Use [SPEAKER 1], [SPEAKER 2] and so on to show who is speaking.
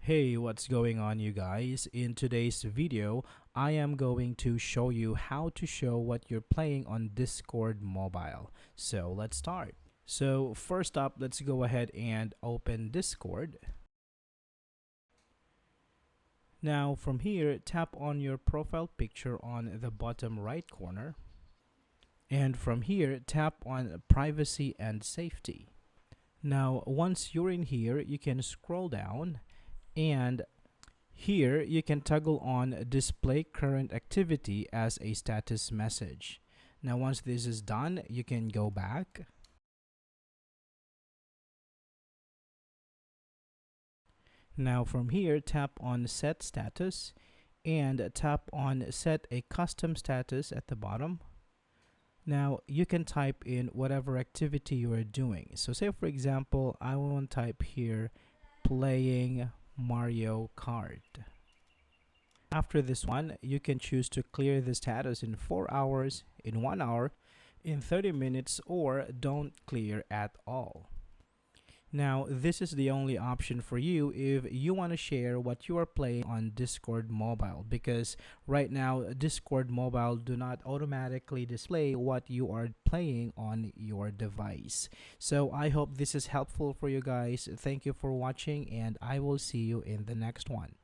[SPEAKER 1] Hey, what's going on, you guys? In today's video, I am going to show you how to show what you're playing on Discord Mobile. So let's start. So first up, let's go ahead and open Discord. Now from here, tap on your profile picture on the bottom right corner. And from here, tap on Privacy and Safety. Now, once you're in here, you can scroll down and here you can toggle on display current activity as a status message. Now once this is done, you can go back. Now from here, tap on set status and tap on set a custom status at the bottom. Now you can type in whatever activity you are doing. So say for example, I want to type here playing Mario Kart. After this one, you can choose to clear the status in 4 hours, in 1 hour, in 30 minutes, or don't clear at all. Now, this is the only option for you if you want to share what you are playing on Discord Mobile, because right now Discord Mobile do not automatically display what you are playing on your device. So I hope this is helpful for you guys. Thank you for watching, and I will see you in the next one.